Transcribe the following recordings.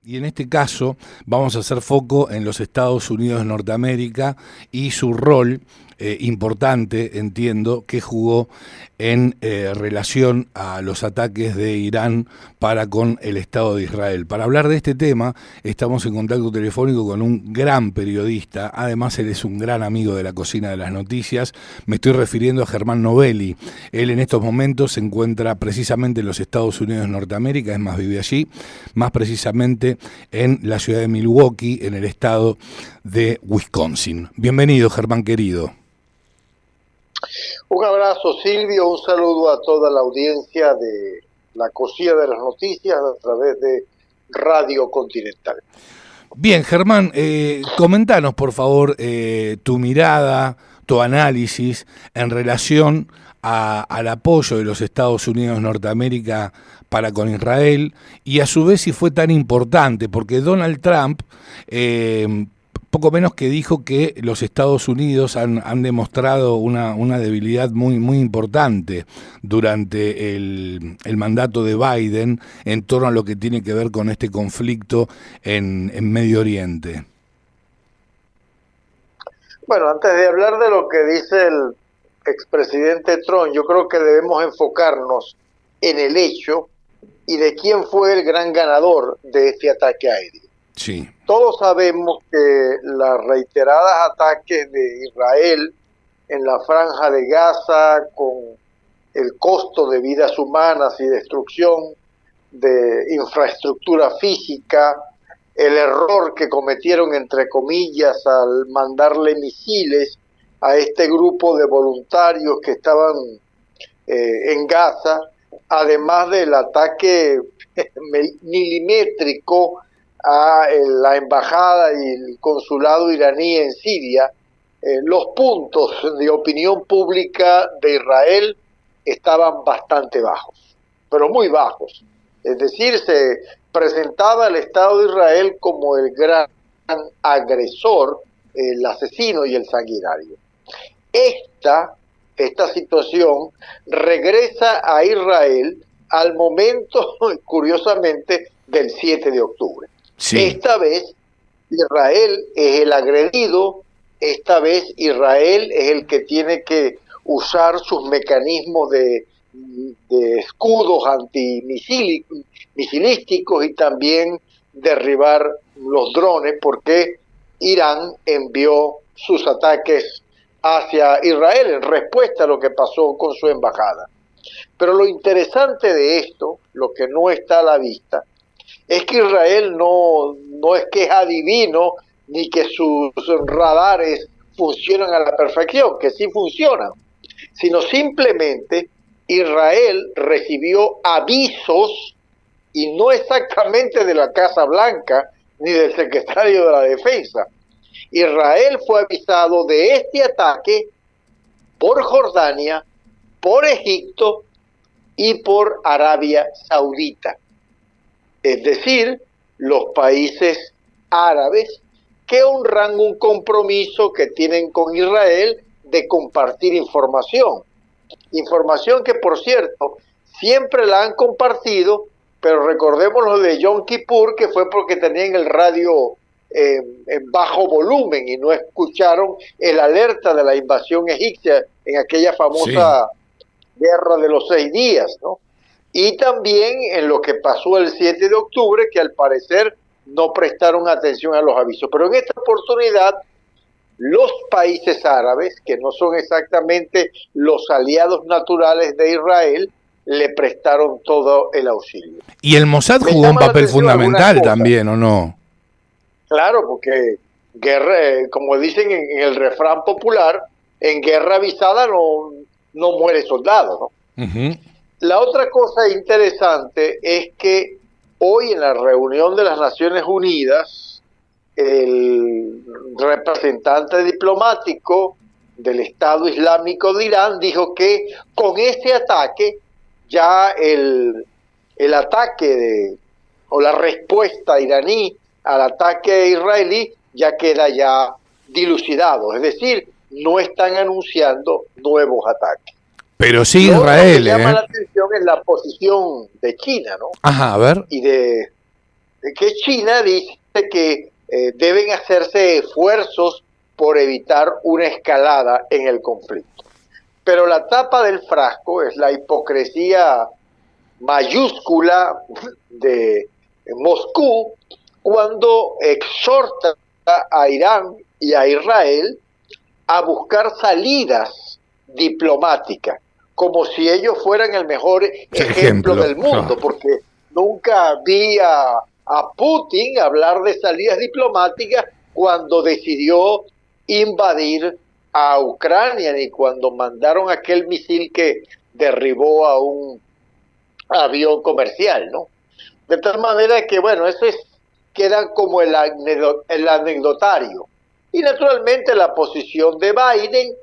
Y en este caso vamos a hacer foco en los Estados Unidos de Norteamérica y su rol importante, entiendo, que jugó en relación a los ataques de Irán para con el Estado de Israel. Para hablar de este tema estamos en contacto telefónico con un gran periodista, además él es un gran amigo de la cocina de las noticias, me estoy refiriendo a Germán Novelli. Él en estos momentos se encuentra precisamente en los Estados Unidos de Norteamérica, es más, vive allí, más precisamente en la ciudad de Milwaukee, en el estado de Wisconsin. Bienvenido, Germán querido. Un abrazo, Silvio, un saludo a toda la audiencia de la Cocina de las Noticias a través de Radio Continental. Bien, Germán, comentanos por favor tu mirada, tu análisis en relación al apoyo de los Estados Unidos de Norteamérica para con Israel y a su vez si fue tan importante, porque Donald Trump poco menos que dijo que los Estados Unidos han demostrado una debilidad muy importante durante el mandato de Biden en torno a lo que tiene que ver con este conflicto en Medio Oriente. Bueno, antes de hablar de lo que dice el expresidente Trump, yo creo que debemos enfocarnos en el hecho y de quién fue el gran ganador de este ataque aéreo. Sí. Todos sabemos que los reiterados ataques de Israel en la Franja de Gaza, con el costo de vidas humanas y destrucción de infraestructura física, el error que cometieron, entre comillas, al mandarle misiles a este grupo de voluntarios que estaban en Gaza, además del ataque milimétrico a la embajada y el consulado iraní en Siria, los puntos de opinión pública de Israel estaban bastante bajos, pero muy bajos. Es decir, se presentaba el Estado de Israel como el gran agresor, el asesino y el sanguinario. Esta situación regresa a Israel al momento, curiosamente, del 7 de octubre. Sí. Esta vez Israel es el agredido, esta vez Israel es el que tiene que usar sus mecanismos de escudos antimisilísticos y también derribar los drones, porque Irán envió sus ataques hacia Israel en respuesta a lo que pasó con su embajada. Pero lo interesante de esto, lo que no está a la vista, es que Israel no es que es adivino ni que sus radares funcionan a la perfección, que sí funcionan, sino simplemente Israel recibió avisos, y no exactamente de la Casa Blanca ni del secretario de la Defensa. Israel fue avisado de este ataque por Jordania, por Egipto y por Arabia Saudita. Es decir, los países árabes que honran un compromiso que tienen con Israel de compartir información. Información que, por cierto, siempre la han compartido, pero recordemos lo de Yom Kippur, que fue porque tenían el radio en bajo volumen y no escucharon el alerta de la invasión egipcia en aquella famosa guerra de los 6 días, ¿no? Y también en lo que pasó el 7 de octubre, que al parecer no prestaron atención a los avisos. Pero en esta oportunidad, los países árabes, que no son exactamente los aliados naturales de Israel, le prestaron todo el auxilio. Y el Mossad jugó un papel fundamental también, ¿o no? Claro, porque guerra, como dicen en el refrán popular, en guerra avisada no muere soldado, ¿no? Uh-huh. La otra cosa interesante es que hoy en la reunión de las Naciones Unidas, el representante diplomático del Estado Islámico de Irán dijo que con ese ataque ya el ataque o la respuesta iraní al ataque israelí ya queda ya dilucidado, es decir, no están anunciando nuevos ataques. Pero sí Israel, Lo que llama la atención es la posición de China, ¿no? Ajá, a ver. Y de que China dice que deben hacerse esfuerzos por evitar una escalada en el conflicto. Pero la tapa del frasco es la hipocresía mayúscula de Moscú cuando exhorta a Irán y a Israel a buscar salidas diplomáticas, como si ellos fueran el mejor ejemplo del mundo, porque nunca vi a Putin hablar de salidas diplomáticas cuando decidió invadir a Ucrania, ni cuando mandaron aquel misil que derribó a un avión comercial, ¿no? De tal manera que, bueno, eso queda como el anecdotario. Y naturalmente la posición de Biden,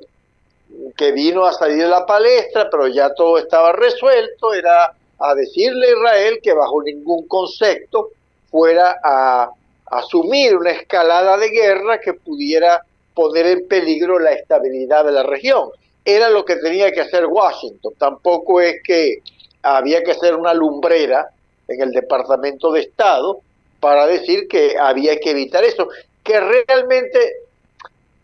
que vino a salir de la palestra, pero ya todo estaba resuelto, era a decirle a Israel que bajo ningún concepto fuera a asumir una escalada de guerra que pudiera poner en peligro la estabilidad de la región. Era lo que tenía que hacer Washington. Tampoco es que había que hacer una lumbrera en el Departamento de Estado para decir que había que evitar eso, que realmente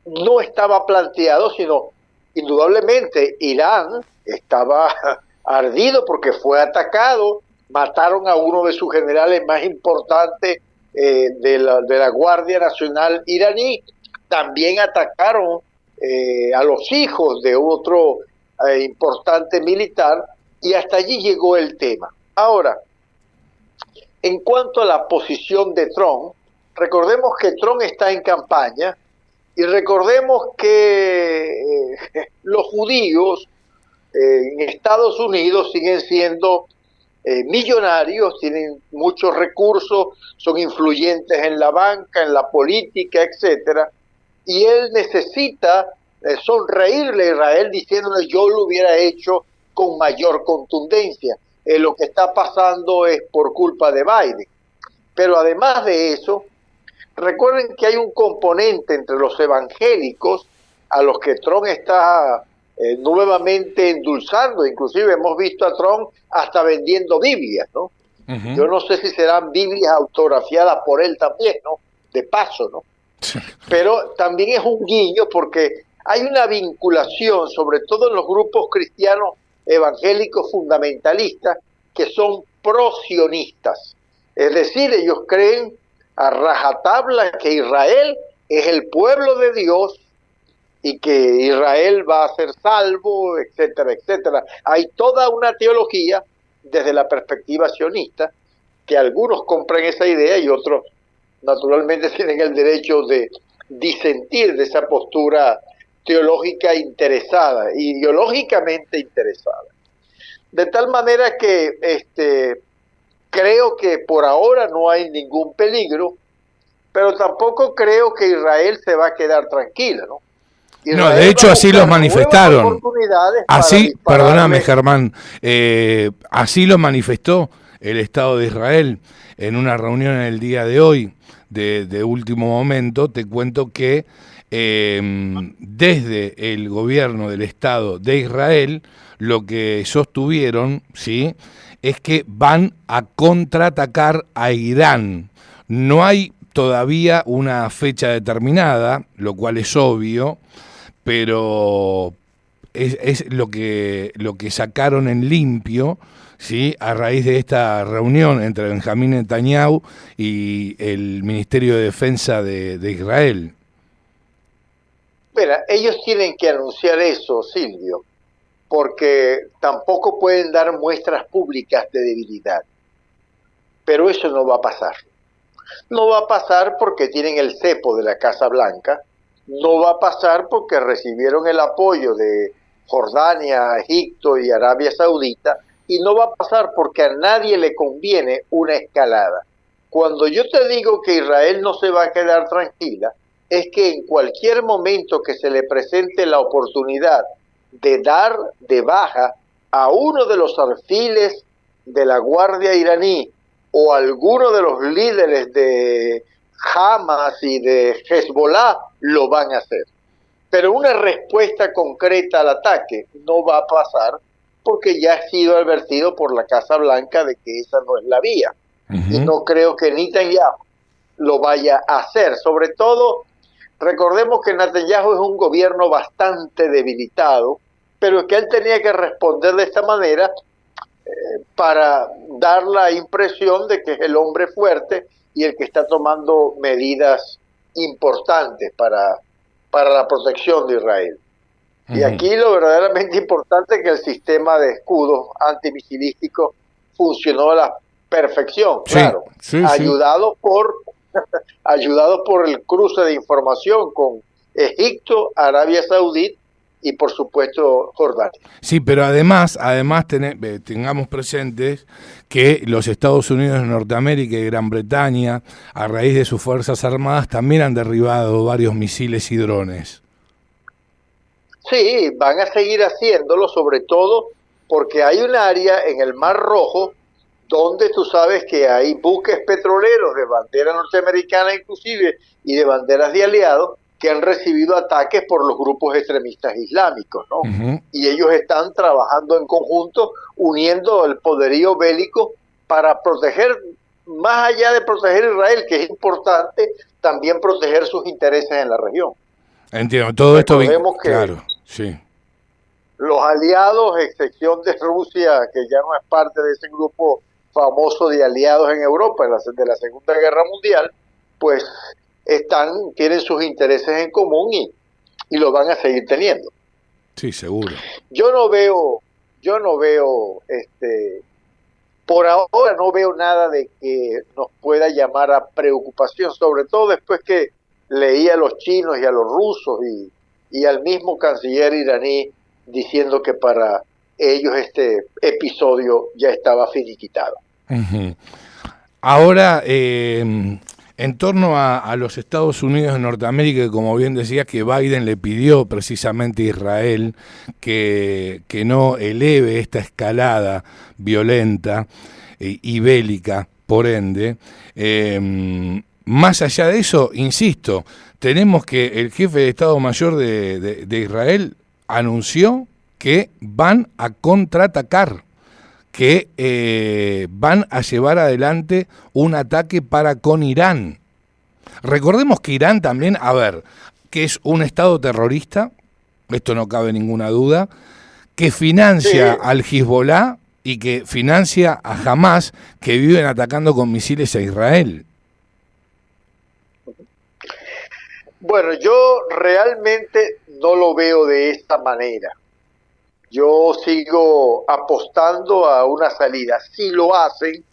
no estaba planteado, sino indudablemente Irán estaba ardido porque fue atacado, mataron a uno de sus generales más importantes de la Guardia Nacional iraní, también atacaron a los hijos de otro importante militar, y hasta allí llegó el tema. Ahora, en cuanto a la posición de Trump, recordemos que Trump está en campaña y recordemos que los judíos en Estados Unidos siguen siendo millonarios, tienen muchos recursos, son influyentes en la banca, en la política, etcétera, y él necesita sonreírle a Israel diciéndole yo lo hubiera hecho con mayor contundencia. Lo que está pasando es por culpa de Biden. Pero además de eso, recuerden que hay un componente entre los evangélicos a los que Trump está nuevamente endulzando. Inclusive hemos visto a Trump hasta vendiendo Biblias, ¿no? Uh-huh. Yo no sé si serán Biblias autografiadas por él también, ¿no? De paso, ¿no? Sí. Pero también es un guiño porque hay una vinculación, sobre todo en los grupos cristianos evangélicos fundamentalistas, que son pro-sionistas. Es decir, ellos creen a rajatabla que Israel es el pueblo de Dios y que Israel va a ser salvo, etcétera, etcétera. Hay toda una teología desde la perspectiva sionista, que algunos compran esa idea y otros naturalmente tienen el derecho de disentir de esa postura teológica interesada, ideológicamente interesada. De tal manera que creo que por ahora no hay ningún peligro, pero tampoco creo que Israel se va a quedar tranquila, ¿no? Israel no, de hecho así los manifestaron. Así, perdóname Germán, así lo manifestó el Estado de Israel en una reunión en el día de hoy, de último momento. Te cuento que desde el gobierno del Estado de Israel lo que sostuvieron, ¿sí?, es que van a contraatacar a Irán. No hay todavía una fecha determinada, lo cual es obvio, pero es lo que sacaron en limpio, ¿sí?, a raíz de esta reunión entre Benjamín Netanyahu y el Ministerio de Defensa de Israel. Mira, ellos tienen que anunciar eso, Silvio, porque tampoco pueden dar muestras públicas de debilidad. Pero eso no va a pasar. No va a pasar porque tienen el cepo de la Casa Blanca, no va a pasar porque recibieron el apoyo de Jordania, Egipto y Arabia Saudita, y no va a pasar porque a nadie le conviene una escalada. Cuando yo te digo que Israel no se va a quedar tranquila, es que en cualquier momento que se le presente la oportunidad de dar de baja a uno de los alfiles de la Guardia iraní o alguno de los líderes de Hamas y de Hezbollah, lo van a hacer. Pero una respuesta concreta al ataque no va a pasar porque ya ha sido advertido por la Casa Blanca de que esa no es la vía. y Ujú. no creo que Netanyahu lo vaya a hacer. Sobre todo, recordemos que Netanyahu es un gobierno bastante debilitado, pero que él tenía que responder de esta manera para dar la impresión de que es el hombre fuerte y el que está tomando medidas importantes para la protección de Israel. Y Ujú. aquí lo verdaderamente importante es que el sistema de escudos antimisilísticos funcionó a la perfección, Sí, claro, sí, sí. ayudado por, ayudado por el cruce de información con Egipto, Arabia Saudí y por supuesto Jordania. Sí, pero además tengamos presentes que los Estados Unidos de Norteamérica y Gran Bretaña, a raíz de sus Fuerzas Armadas, también han derribado varios misiles y drones. Sí, van a seguir haciéndolo, sobre todo porque hay un área en el Mar Rojo donde tú sabes que hay buques petroleros de bandera norteamericana inclusive y de banderas de aliados que han recibido ataques por los grupos extremistas islámicos, ¿no? Ujú. Y ellos están trabajando en conjunto, uniendo el poderío bélico para proteger, más allá de proteger a Israel, que es importante, también proteger sus intereses en la región. Entiendo, todo esto, Recordemos que claro, sí. los aliados, excepción de Rusia, que ya no es parte de ese grupo famoso de aliados en Europa de la Segunda Guerra Mundial, pues tienen sus intereses en común y lo van a seguir teniendo. Sí, seguro. Yo no veo, por ahora no veo nada de que nos pueda llamar a preocupación, sobre todo después que leí a los chinos y a los rusos y al mismo canciller iraní diciendo que para ellos este episodio ya estaba finiquitado. Ujú. Ahora, en torno a los Estados Unidos de Norteamérica, que como bien decía, que Biden le pidió precisamente a Israel que no eleve esta escalada violenta y bélica, por ende, más allá de eso, insisto, tenemos que el jefe de Estado Mayor de Israel anunció que van a contraatacar, que van a llevar adelante un ataque para con Irán. Recordemos que Irán también, a ver, que es un estado terrorista, esto no cabe ninguna duda, que financia Sí, al Hezbollah y que financia a Hamas, que viven atacando con misiles a Israel. bueno, yo realmente no lo veo de esta manera. Yo sigo apostando a una salida. Si lo hacen,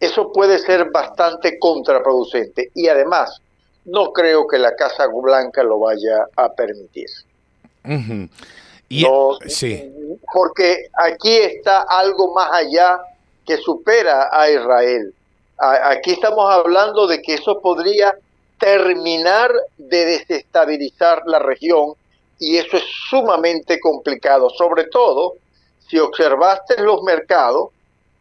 eso puede ser bastante contraproducente y además no creo que la Casa Blanca lo vaya a permitir. Ujú. Y No, sí, porque aquí está algo más allá que supera a Israel. Aquí estamos hablando de que eso podría terminar de desestabilizar la región y eso es sumamente complicado, sobre todo si observaste los mercados,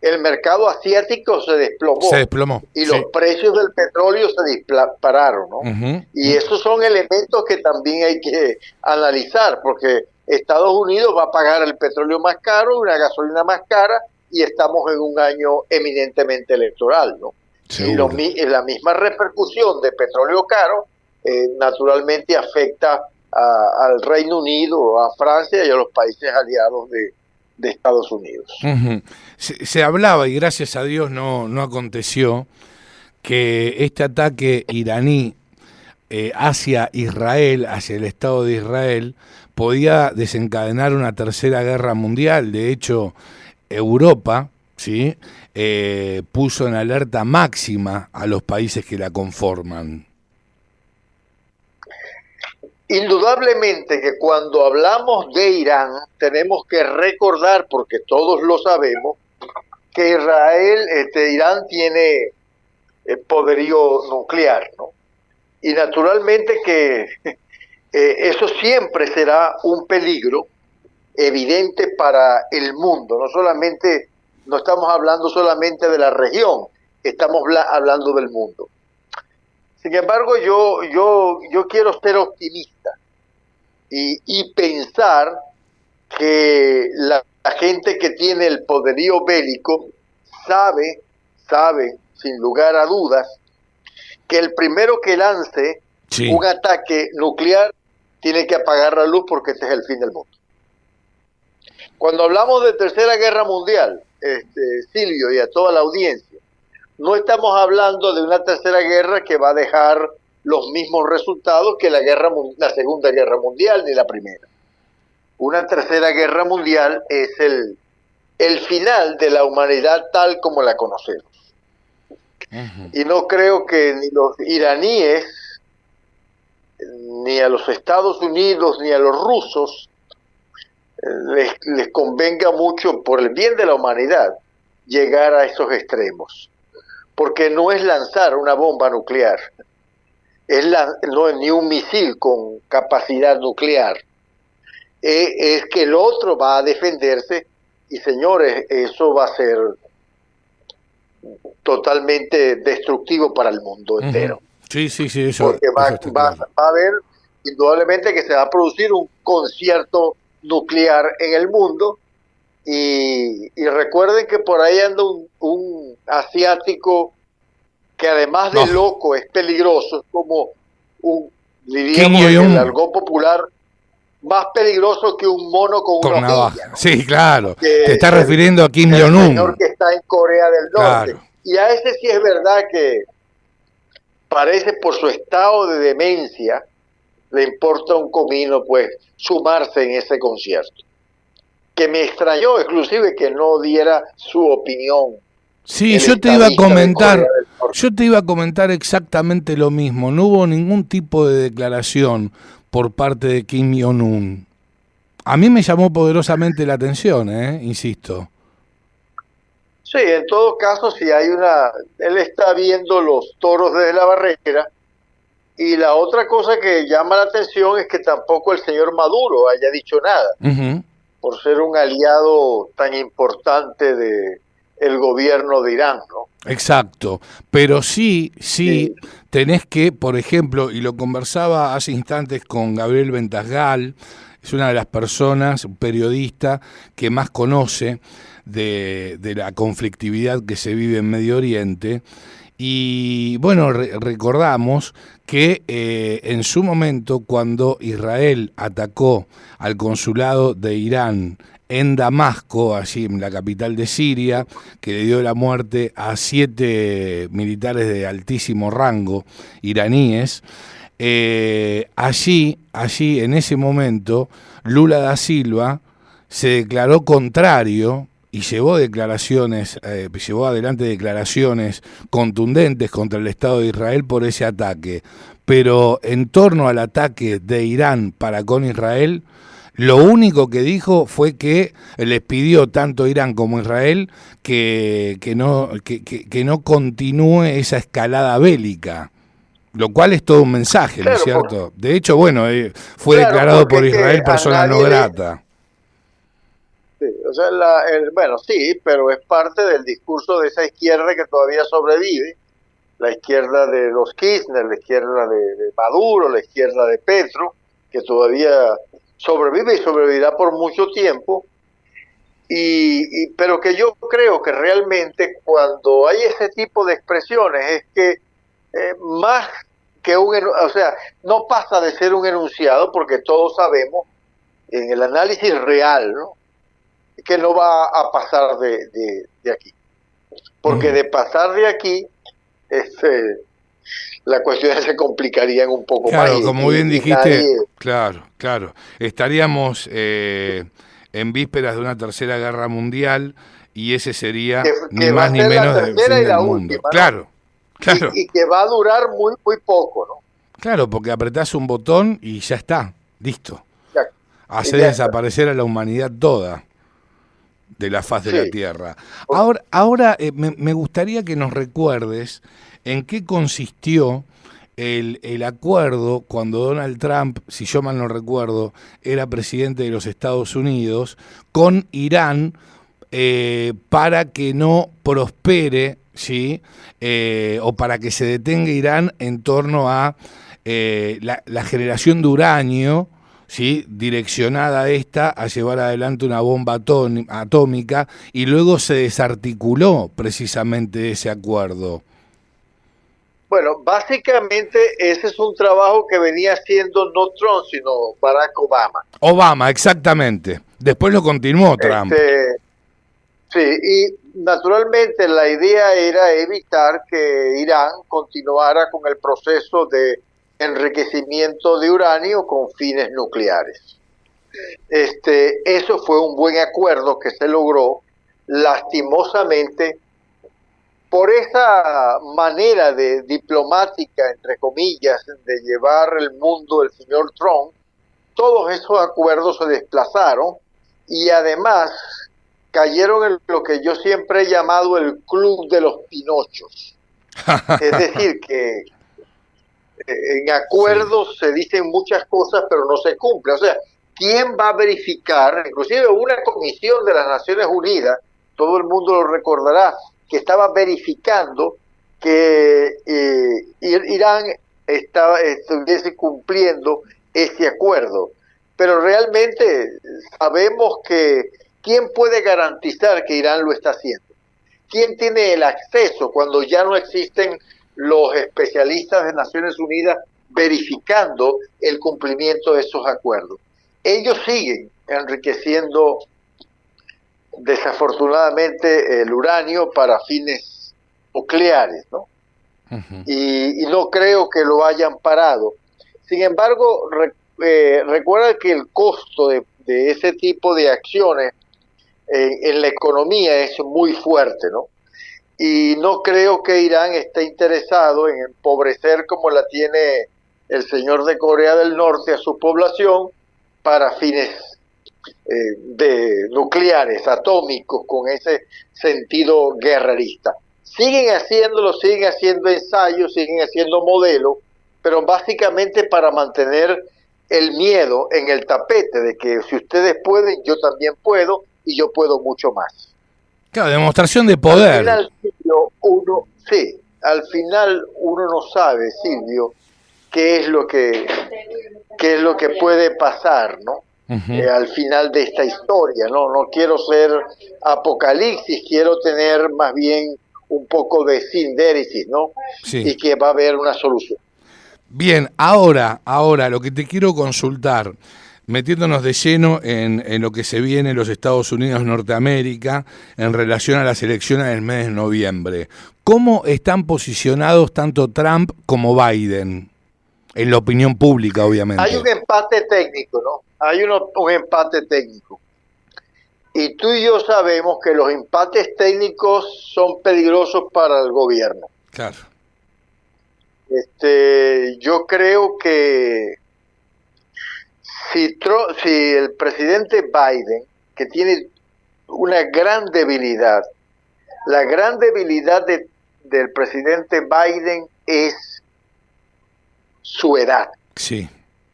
el mercado asiático se se desplomó desplomó. y los Sí. precios del petróleo se dispararon, ¿no? Ujú. Y esos son elementos que también hay que analizar, porque Estados Unidos va a pagar el petróleo más caro, una gasolina más cara, y estamos en un año eminentemente electoral, ¿no? Y Seguro. la misma repercusión de petróleo caro naturalmente afecta al Reino Unido, a Francia y a los países aliados de Estados Unidos. Ujú. Se hablaba, y gracias a Dios no aconteció, que este ataque iraní hacia Israel, hacia el Estado de Israel, podía desencadenar una tercera guerra mundial. De hecho, Europa, ¿sí? Puso en alerta máxima a los países que la conforman. Indudablemente que cuando hablamos de Irán tenemos que recordar, porque todos lo sabemos, que Irán tiene poderío nuclear, ¿no? Y naturalmente que eso siempre será un peligro evidente para el mundo. No estamos hablando solamente de la región, estamos hablando del mundo. Sin embargo, yo quiero ser optimista y pensar que la gente que tiene el poderío bélico sabe, sabe sin lugar a dudas, que el primero que lance un ataque nuclear tiene que apagar la luz porque este es el fin del mundo. Cuando hablamos de Tercera Guerra Mundial, Silvio, y a toda la audiencia, no estamos hablando de una tercera guerra que va a dejar los mismos resultados que la Segunda Guerra Mundial ni la primera. Una tercera guerra mundial es el final de la humanidad tal como la conocemos. Y no creo que ni los iraníes, ni a los Estados Unidos, ni a los rusos les convenga mucho, por el bien de la humanidad, llegar a esos extremos. Porque no es lanzar una bomba nuclear, no es ni un misil con capacidad nuclear, es que el otro va a defenderse, y señores, eso va a ser totalmente destructivo para el mundo entero. Sí, eso. Porque va a haber, indudablemente, que se va a producir un concierto nuclear en el mundo, y recuerden que por ahí anda un asiático que además de loco es peligroso, como diríamos en el argot popular, más peligroso que un mono con una hojilla, ¿no? Sí, claro. Te estás refiriendo a Kim Jong-un. El señor que está en Corea del Norte. Claro. Y a ese sí es verdad que parece, por su estado de demencia, le importa un comino pues sumarse en ese concierto. Que me extrañó inclusive que no diera su opinión. Sí, yo te iba a comentar exactamente lo mismo. No hubo ningún tipo de declaración por parte de Kim Jong-un. A mí me llamó poderosamente la atención, insisto. Sí, en todo caso, si hay él está viendo los toros desde la barrera, y la otra cosa que llama la atención es que tampoco el señor Maduro haya dicho nada, por ser un aliado tan importante de el gobierno de Irán, ¿no? Exacto, pero sí, tenés que, por ejemplo, y lo conversaba hace instantes con Gabriel Ventasgal, es una de las personas, un periodista, que más conoce de la conflictividad que se vive en Medio Oriente, y bueno, recordamos que en su momento, cuando Israel atacó al consulado de Irán en Damasco, allí en la capital de Siria, que le dio la muerte a 7 militares de altísimo rango iraníes, allí en ese momento Lula da Silva se declaró contrario y llevó adelante declaraciones contundentes contra el Estado de Israel por ese ataque. Pero en torno al ataque de Irán para con Israel, lo único que dijo fue que les pidió tanto Irán como Israel que no continúe esa escalada bélica, lo cual es todo un mensaje, ¿no es cierto? De hecho, bueno, fue declarado por Israel persona no grata. Sí, o sea, bueno, sí, pero es parte del discurso de esa izquierda que todavía sobrevive, la izquierda de los Kirchner, la izquierda de Maduro, la izquierda de Petro, que todavía sobrevive y sobrevivirá por mucho tiempo, pero que yo creo que realmente cuando hay ese tipo de expresiones es que más que o sea, no pasa de ser un enunciado, porque todos sabemos en el análisis real, ¿no?, que no va a pasar de aquí, porque de pasar de aquí la cuestión se complicaría un poco más. Claro, como bien dijiste, claro, estaríamos en vísperas de una tercera guerra mundial, y ese sería ni más ni menos la tercera y la última, ¿no? Claro. Y que va a durar muy poco, ¿no? Claro, porque apretás un botón y ya está, listo. Hacer desaparecer a la humanidad toda de la faz de la Tierra. Ahora me gustaría que nos recuerdes en qué consistió el acuerdo cuando Donald Trump, si yo mal no recuerdo, era presidente de los Estados Unidos, con Irán, para que no prospere, ¿sí? O para que se detenga Irán en torno a la generación de uranio, ¿sí? Direccionada esta a llevar adelante una bomba atómica, y luego se desarticuló precisamente ese acuerdo. Bueno, básicamente ese es un trabajo que venía haciendo no Trump, sino Barack Obama. Obama, exactamente. Después lo continuó Trump. Sí, y naturalmente la idea era evitar que Irán continuara con el proceso de enriquecimiento de uranio con fines nucleares. Eso fue un buen acuerdo que se logró. Lastimosamente, por esa manera de diplomática, entre comillas, de llevar el mundo el señor Trump, todos esos acuerdos se desplazaron y además cayeron en lo que yo siempre he llamado el club de los pinochos. Es decir, que en acuerdos se dicen muchas cosas, pero no se cumple. O sea, ¿quién va a verificar? Inclusive una comisión de las Naciones Unidas, todo el mundo lo recordará, que estaba verificando que Irán estuviese cumpliendo ese acuerdo. Pero realmente sabemos que ¿quién puede garantizar que Irán lo está haciendo? ¿Quién tiene el acceso cuando ya no existen los especialistas de Naciones Unidas verificando el cumplimiento de esos acuerdos? Ellos siguen enriqueciendo desafortunadamente el uranio para fines nucleares, ¿no? Uh-huh. Y no creo que lo hayan parado. Sin embargo, recuerda que el costo de ese tipo de acciones en la economía es muy fuerte, ¿no? Y no creo que Irán esté interesado en empobrecer como la tiene el señor de Corea del Norte a su población para fines de nucleares, atómicos, con ese sentido guerrerista. Siguen haciéndolo, siguen haciendo ensayos, siguen haciendo modelos, pero básicamente para mantener el miedo en el tapete de que si ustedes pueden, yo también puedo, y yo puedo mucho más. Claro, demostración de poder. Al final, Silvio, al final uno no sabe, Silvio, qué es lo que puede pasar, ¿no? Uh-huh. Al final de esta historia, ¿no? No quiero ser apocalipsis, quiero tener más bien un poco de sindéresis, ¿no? Sí. Y que va a haber una solución. Bien, ahora, lo que te quiero consultar, metiéndonos de lleno en lo que se viene en los Estados Unidos de Norteamérica en relación a las elecciones del mes de noviembre. ¿Cómo están posicionados tanto Trump como Biden? En la opinión pública, obviamente. Hay un empate técnico, ¿no? Hay un empate técnico. Y tú y yo sabemos que los empates técnicos son peligrosos para el gobierno. Claro. Yo creo que si el presidente Biden, que tiene una gran debilidad, la gran debilidad del presidente Biden es su edad. Sí.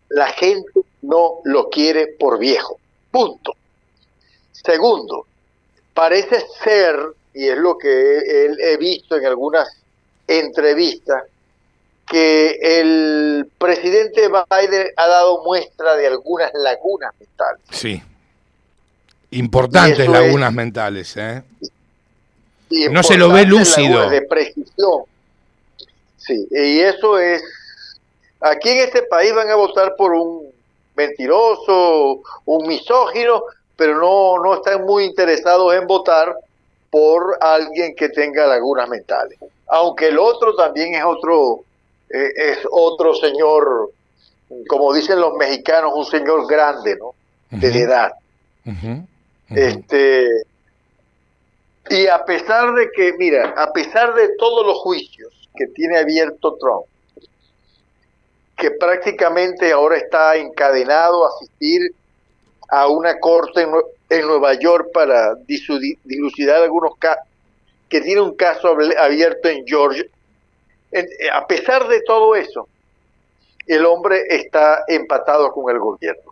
La gente no lo quiere por viejo. Punto. Segundo, parece ser, y es lo que he visto en algunas entrevistas, que el presidente Biden ha dado muestra de algunas lagunas mentales. Sí. Importantes lagunas mentales, ¿eh? No se lo ve lúcido. De precisión. Sí, y eso es. Aquí en este país van a votar por un mentiroso, un misógino, pero no están muy interesados en votar por alguien que tenga lagunas mentales. Aunque el otro también es otro señor, como dicen los mexicanos, un señor grande, ¿no? De edad. Uh-huh. Uh-huh. Y a pesar de que, mira, a pesar de todos los juicios que tiene abierto Trump, que prácticamente ahora está encadenado a asistir a una corte en Nueva York para dilucidar algunos casos, que tiene un caso abierto en Georgia. A pesar de todo eso, el hombre está empatado con el gobierno.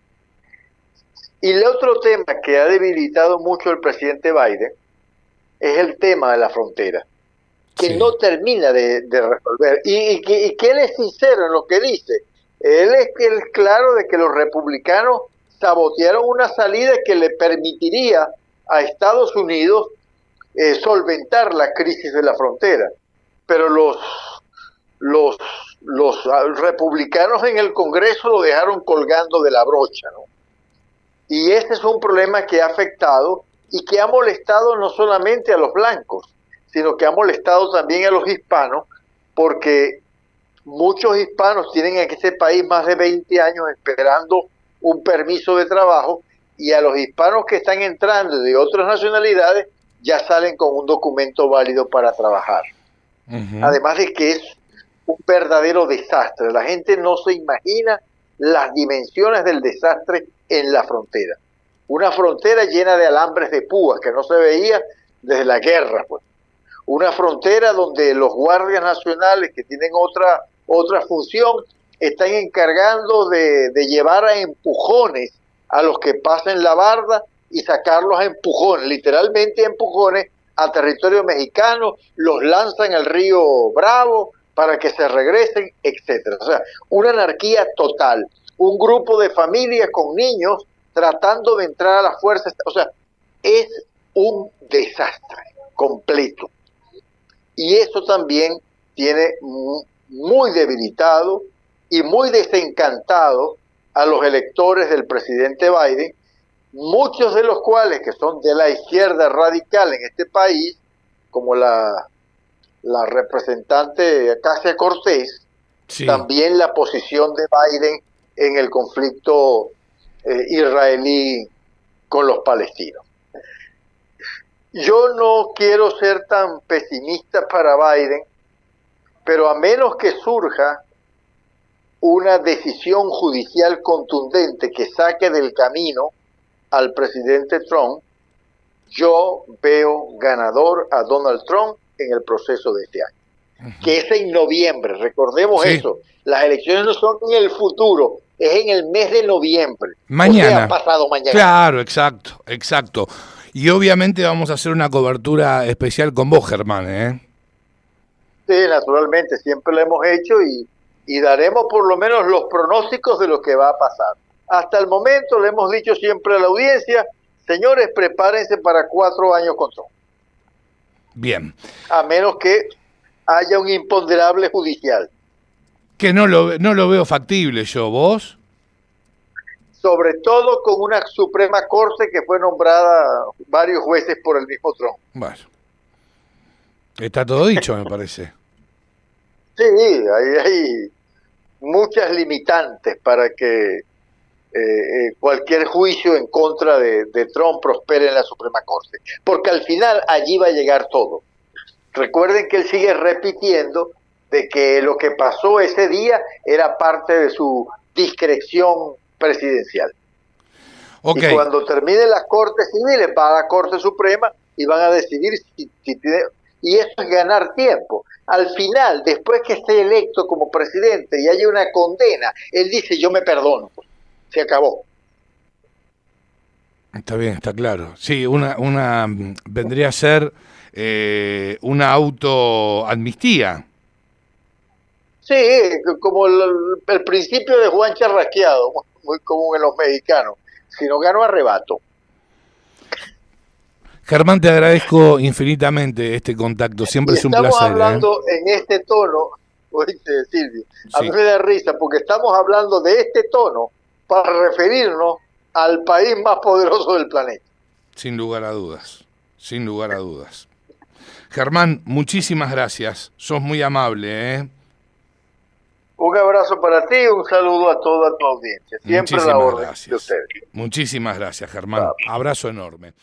Y el otro tema que ha debilitado mucho el presidente Biden es el tema de la frontera, que sí. No termina de resolver. Y que él es sincero en lo que dice, Él es claro de que los republicanos sabotearon una salida que le permitiría a Estados Unidos solventar la crisis de la frontera. Pero los, los republicanos en el Congreso lo dejaron colgando de la brocha, ¿no? Y este es un problema que ha afectado y que ha molestado no solamente a los blancos, sino que ha molestado también a los hispanos, porque muchos hispanos tienen en este país más de 20 años esperando un permiso de trabajo, y a los hispanos que están entrando de otras nacionalidades ya salen con un documento válido para trabajar. Además de que es un verdadero desastre. La gente no se imagina las dimensiones del desastre en la frontera. Una frontera llena de alambres de púas que no se veía desde la guerra, pues. Una frontera donde los guardias nacionales, que tienen otra función, están encargando de llevar a empujones a los que pasen la barda y sacarlos a empujones, literalmente a empujones, a territorio mexicano, los lanzan al río Bravo para que se regresen, etcétera. O sea, una anarquía total. Un grupo de familias con niños tratando de entrar a las fuerzas. O sea, es un desastre completo. Y eso también tiene muy debilitado y muy desencantado a los electores del presidente Biden, muchos de los cuales que son de la izquierda radical en este país, como la representante Casia Cortés, sí. También la posición de Biden en el conflicto israelí con los palestinos. Yo no quiero ser tan pesimista para Biden, pero a menos que surja una decisión judicial contundente que saque del camino al presidente Trump, yo veo ganador a Donald Trump en el proceso de este año, que es en noviembre, recordemos eso, las elecciones no son en el futuro, es en el mes de noviembre, mañana, o sea, pasado mañana. Claro, exacto, y obviamente vamos a hacer una cobertura especial con vos, Germán, ¿eh? Sí, naturalmente, siempre lo hemos hecho y daremos por lo menos los pronósticos de lo que va a pasar. Hasta el momento le hemos dicho siempre a la audiencia, señores, prepárense para 4 años con Trump. Bien. A menos que haya un imponderable judicial. Que no lo veo factible yo, ¿vos? Sobre todo con una Suprema Corte que fue nombrada varios jueces por el mismo Trump. Bueno. Está todo dicho, me parece. Sí, hay muchas limitantes para que cualquier juicio en contra de Trump prospere en la Suprema Corte, porque al final allí va a llegar todo. Recuerden que él sigue repitiendo de que lo que pasó ese día era parte de su discreción presidencial. Okay. Y cuando terminen las Cortes civiles va a la Corte Suprema y van a decidir si tiene... Y eso es ganar tiempo. Al final, después que esté electo como presidente y haya una condena, él dice, yo me perdono. Se acabó. Está bien, está claro. Sí, una vendría a ser una autoamnistía. Sí, como el principio de Juan Charrasqueado, muy común en los mexicanos. Si no gano, arrebato. Germán, te agradezco infinitamente este contacto, siempre es un placer. Estamos hablando en este tono, oíste, Silvio, a mí me da risa porque estamos hablando de este tono para referirnos al país más poderoso del planeta. Sin lugar a dudas, sin lugar a dudas. Germán, muchísimas gracias, sos muy amable, ¿eh? Un abrazo para ti y un saludo a toda tu audiencia. Siempre a la orden de ustedes. Muchísimas gracias, Germán. Abrazo enorme.